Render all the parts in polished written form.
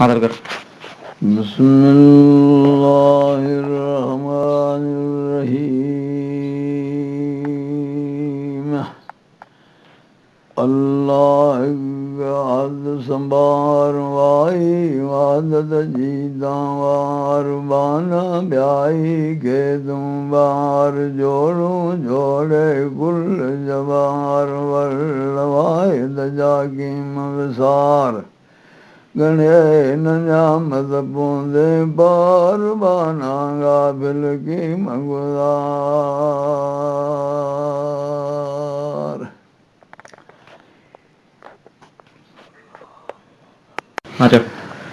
हादर कर। बिस्मिल्लाहिर्रहमानिर्रहीम। अल्लाह हद संभार वाई वादत जीदा वार बाना ब्याई के तुम बार जोड़ू जोड़े कुल जबार वल्लवाए दजाकी मवसार गणे नजामत पूंदे बार बाना गाबिल की मगुदार। अच्छा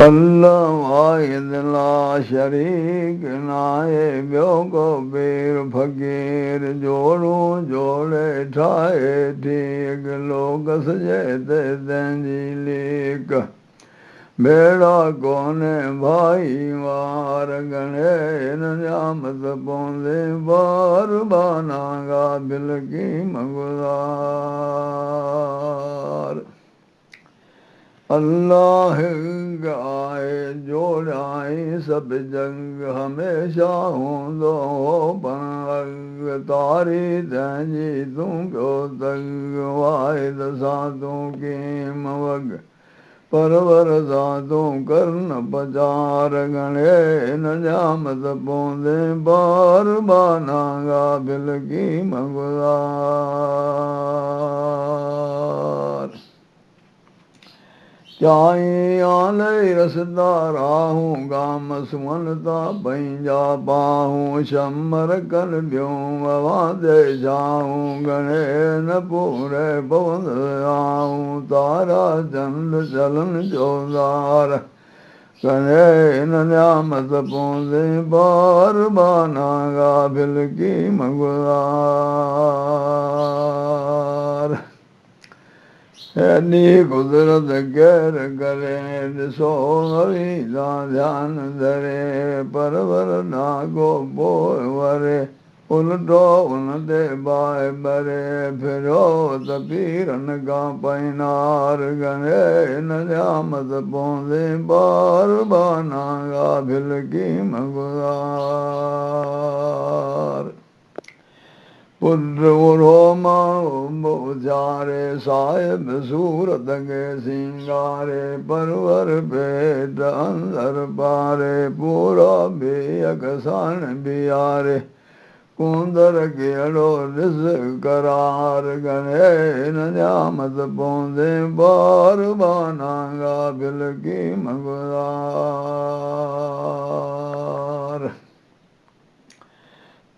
अल्लाह वाहिद ला शरीक नाए ॿियो को पीर फ़कीर जोड़ू जोड़े ठाहे ठीक लोग सजे ते तंहिंजी लीक बेड़ा कोने भाई वार गणे नजामत पौंदे बार बाना गाबिल की मगुदार। अल्लाह गाए जोड़ाई सब जंग हमेशा हूंदो पंग तारी तंहिंजी तूं कयो तंग वाहिद सां तूं कीम वग परवर सां तूं करन पचार गणे नजामत पौंदे बार बाना गाबिल की मगुदार। चाई आले रसदा राहूं गाम सुवनता पंहिंजा पाहूं शमर कन ॿियूं ववादे जाऊं गणे न पूरे पवंद आऊं तारा चंद चलन जोदार गणे नजामत पौंदे बार बाना गाबिल की मगुदार। एॾी कुदरत केर करे ॾिसो अवीदा ध्यान धरे परवर नागो पोइ वरे उल्टो उन ते बाहि भरे फिरियो त पीरनि खां पैनार गणे नजामत पौंदे बार बाना गाबिल की मगुदार। पुट उड़ो माण्हू उचारे साहिब सूरत खे सिंगारे परवर पेट अंदर पारे पूरा बेयक साण बियारे कूंदर कहिड़ो ॾिस करार गणे नजामत पौंदे बार बाना गाबिल की मगुदार।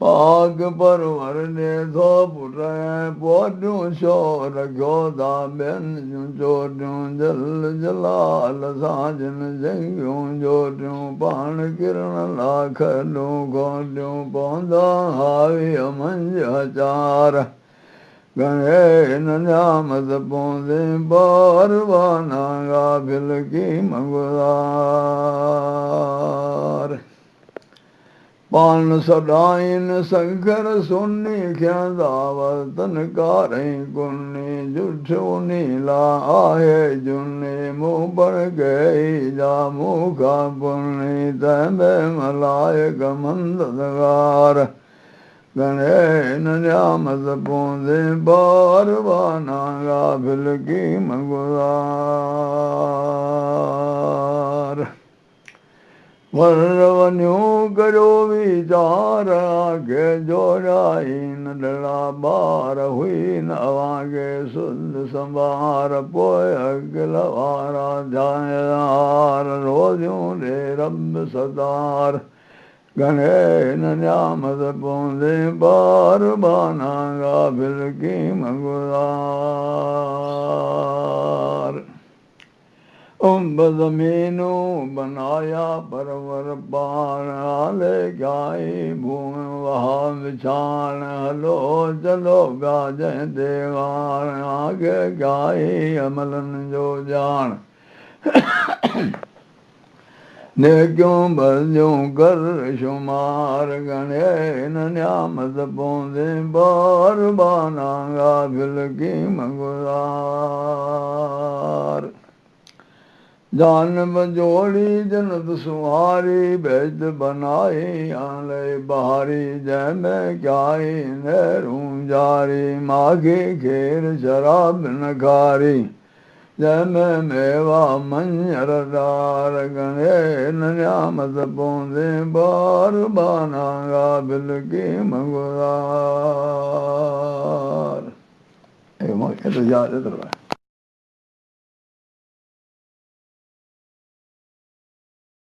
पाक परवर ॾे थो पुट ऐं पोटियूं छो रखियो था ॿियनि जूं चोटियूं जल जलाल सां जिन जंगियूं जोटियूं पाण किरण लाख ॾूं खोटियूं पवंदा हावीअ मंझि हचार गणे नजामत पौंदे बार बाना गाबिल की मगुदार। पान सदाइन संकर सुन्नी खियंदा वतन कारें कुन्नी जुठ उनीला आहे जुन्नी मुंह पर गई जा मुखा पुन्नी तंबे मलायक मंददगार गणे नजामत पौंदे बार बाना गाबिल की मगुदार। वर वञूं करियो वीचार आखे जोड़ाई नंढड़ा ॿार हुई न अवांखे सुध संभार पोइ अकिल वारा जायार रोज़ियूं ॾे रब सदार गणे नजामत पौंदे बार बाना गाबिल की मगुदार। ज़मीनूं बनाया परवर पाण हाले ॻाई भूम वहा विछाण हलो चलो ॿिया जंहिं ते वाण आगे ॻाई अमलनि जो ॼाण नेकियूं भरियूं कर शुमार गणे नजामत पौंदे बार बाना गाबिल की मगुदार। जान बजोड़ी जनत सुहारी बैद बनाए आले बहारी जय में क्याई नहरूं जारी माघे घेर शराब नखारी जय में मेवा मंजर डार गणे नयामत पौंदे बार बानागा बिल के मंगुरार। ये तो याद है।